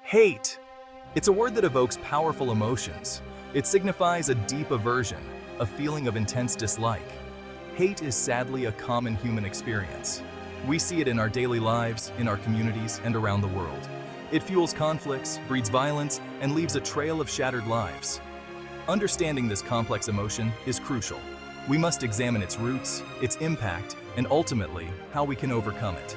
Hate. It's a word that evokes powerful emotions. It signifies a deep aversion, a feeling of intense dislike. Hate is sadly a common human experience. We see it in our daily lives, in our communities, and around the world. It fuels conflicts, breeds violence, and leaves a trail of shattered lives. Understanding this complex emotion is crucial. We must examine its roots, its impact, and ultimately, how we can overcome it.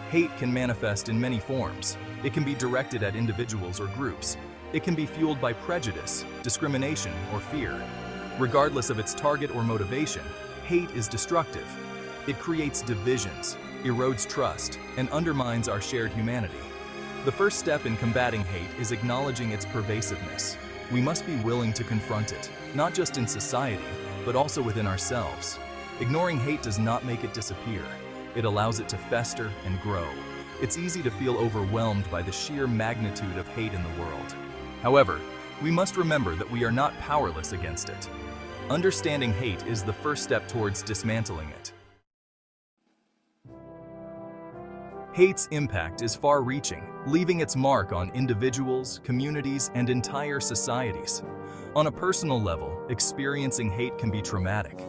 Hate can manifest in many forms. It can be directed at individuals or groups. It can be fueled by prejudice, discrimination, or fear. Regardless of its target or motivation, hate is destructive. It creates divisions, erodes trust, and undermines our shared humanity. The first step in combating hate is acknowledging its pervasiveness. We must be willing to confront it, not just in society, but also within ourselves. Ignoring hate does not make it disappear. It allows it to fester and grow. It's easy to feel overwhelmed by the sheer magnitude of hate in the world. However, we must remember that we are not powerless against it. Understanding hate is the first step towards dismantling it. Hate's impact is far-reaching, leaving its mark on individuals, communities, and entire societies. On a personal level, experiencing hate can be traumatic.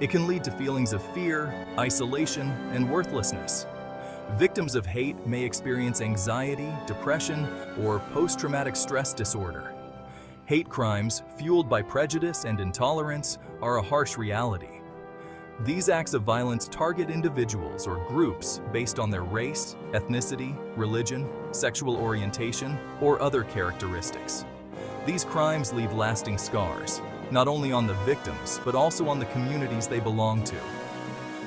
It can lead to feelings of fear, isolation, and worthlessness. Victims of hate may experience anxiety, depression, or post-traumatic stress disorder. Hate crimes, fueled by prejudice and intolerance, are a harsh reality. These acts of violence target individuals or groups based on their race, ethnicity, religion, sexual orientation, or other characteristics. These crimes leave lasting scars, not only on the victims, but also on the communities they belong to.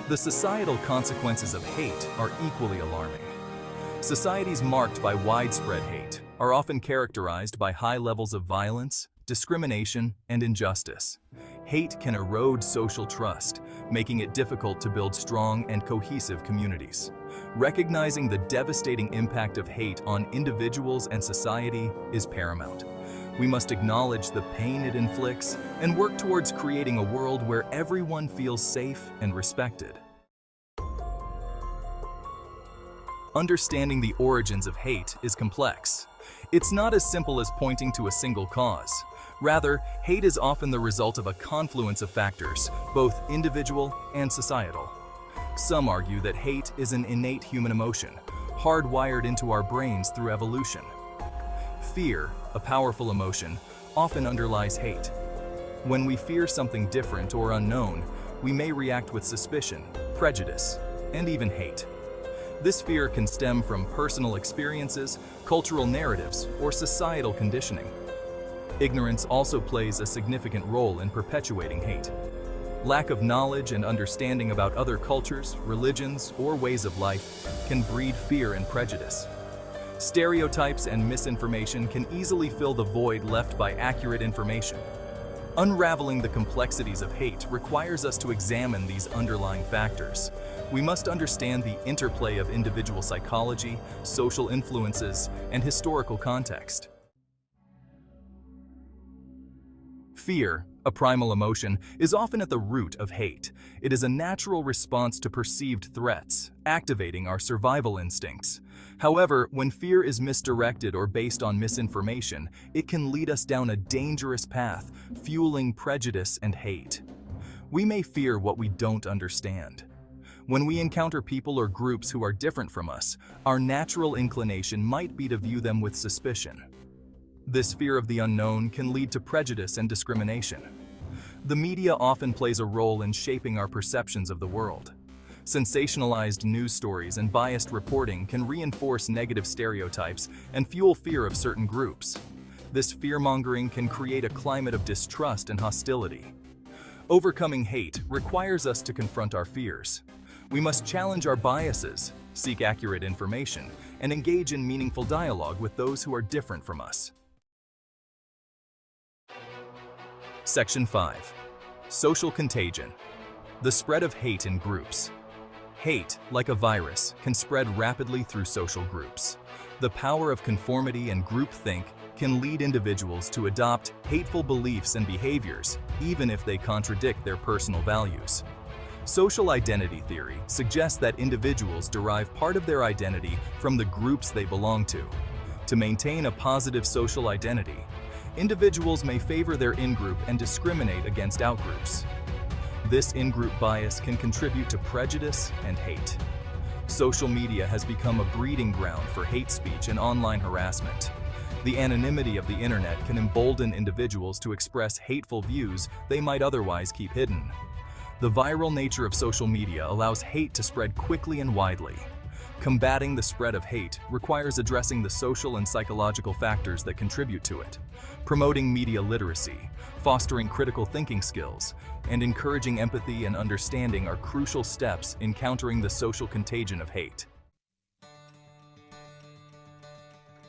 The societal consequences of hate are equally alarming. Societies marked by widespread hate are often characterized by high levels of violence, discrimination, and injustice. Hate can erode social trust, making it difficult to build strong and cohesive communities. Recognizing the devastating impact of hate on individuals and society is paramount. We must acknowledge the pain it inflicts and work towards creating a world where everyone feels safe and respected. Understanding the origins of hate is complex. It's not as simple as pointing to a single cause. Rather, hate is often the result of a confluence of factors, both individual and societal. Some argue that hate is an innate human emotion, hardwired into our brains through evolution. Fear, a powerful emotion, often underlies hate. When we fear something different or unknown, we may react with suspicion, prejudice, and even hate. This fear can stem from personal experiences, cultural narratives, or societal conditioning. Ignorance also plays a significant role in perpetuating hate. Lack of knowledge and understanding about other cultures, religions, or ways of life can breed fear and prejudice. Stereotypes and misinformation can easily fill the void left by accurate information. Unraveling the complexities of hate requires us to examine these underlying factors. We must understand the interplay of individual psychology, social influences, and historical context. Fear, a primal emotion, is often at the root of hate. It is a natural response to perceived threats, activating our survival instincts. However, when fear is misdirected or based on misinformation, it can lead us down a dangerous path, fueling prejudice and hate. We may fear what we don't understand. When we encounter people or groups who are different from us, our natural inclination might be to view them with suspicion. This fear of the unknown can lead to prejudice and discrimination. The media often plays a role in shaping our perceptions of the world. Sensationalized news stories and biased reporting can reinforce negative stereotypes and fuel fear of certain groups. This fear-mongering can create a climate of distrust and hostility. Overcoming hate requires us to confront our fears. We must challenge our biases, seek accurate information, and engage in meaningful dialogue with those who are different from us. Section 5. Social contagion. The spread of hate in groups. Hate, like a virus, can spread rapidly through social groups. The power of conformity and groupthink can lead individuals to adopt hateful beliefs and behaviors, even if they contradict their personal values. Social identity theory suggests that individuals derive part of their identity from the groups they belong to. To maintain a positive social identity, individuals may favor their in-group and discriminate against out-groups. This in-group bias can contribute to prejudice and hate. Social media has become a breeding ground for hate speech and online harassment. The anonymity of the internet can embolden individuals to express hateful views they might otherwise keep hidden. The viral nature of social media allows hate to spread quickly and widely. Combating the spread of hate requires addressing the social and psychological factors that contribute to it. Promoting media literacy, fostering critical thinking skills, and encouraging empathy and understanding are crucial steps in countering the social contagion of hate.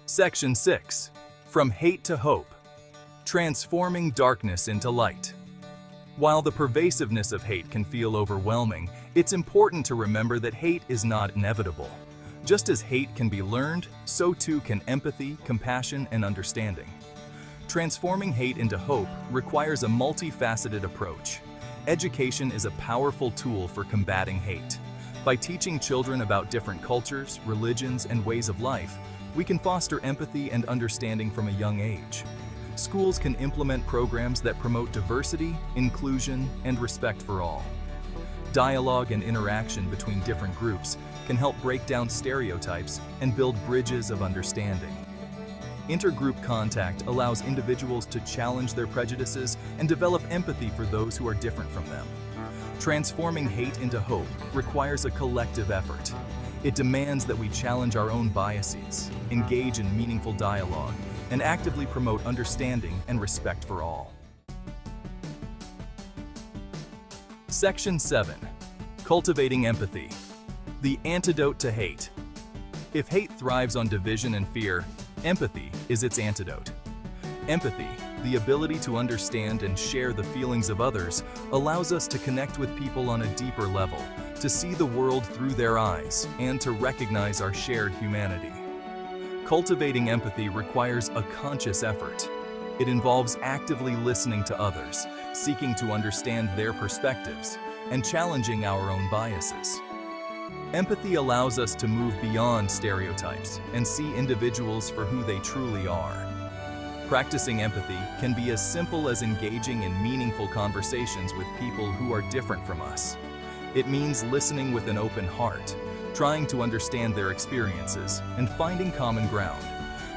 Section 6. From Hate to Hope. Transforming darkness into light. While the pervasiveness of hate can feel overwhelming, it's important to remember that hate is not inevitable. Just as hate can be learned, so too can empathy, compassion, and understanding. Transforming hate into hope requires a multifaceted approach. Education is a powerful tool for combating hate. By teaching children about different cultures, religions, and ways of life, we can foster empathy and understanding from a young age. Schools can implement programs that promote diversity, inclusion, and respect for all. Dialogue and interaction between different groups can help break down stereotypes and build bridges of understanding. Intergroup contact allows individuals to challenge their prejudices and develop empathy for those who are different from them. Transforming hate into hope requires a collective effort. It demands that we challenge our own biases, engage in meaningful dialogue, and actively promote understanding and respect for all. Section 7. Cultivating empathy. The antidote to hate. If hate thrives on division and fear, empathy is its antidote. Empathy, the ability to understand and share the feelings of others, allows us to connect with people on a deeper level, to see the world through their eyes, and to recognize our shared humanity. Cultivating empathy requires a conscious effort. It involves actively listening to others, seeking to understand their perspectives, and challenging our own biases. Empathy allows us to move beyond stereotypes and see individuals for who they truly are. Practicing empathy can be as simple as engaging in meaningful conversations with people who are different from us. It means listening with an open heart, trying to understand their experiences, and finding common ground.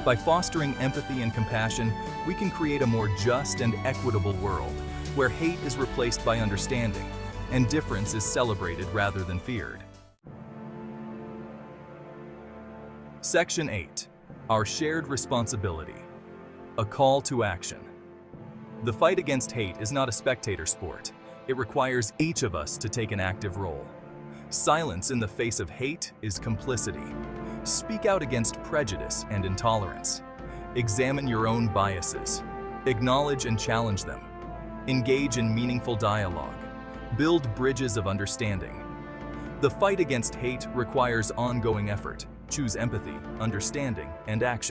By fostering empathy and compassion, we can create a more just and equitable world, where hate is replaced by understanding, and difference is celebrated rather than feared. Section 8. Our Shared Responsibility. A Call to Action. The fight against hate is not a spectator sport. It requires each of us to take an active role. Silence in the face of hate is complicity. Speak out against prejudice and intolerance. Examine your own biases. Acknowledge and challenge them. Engage in meaningful dialogue. Build bridges of understanding. The fight against hate requires ongoing effort. Choose empathy, understanding, and action.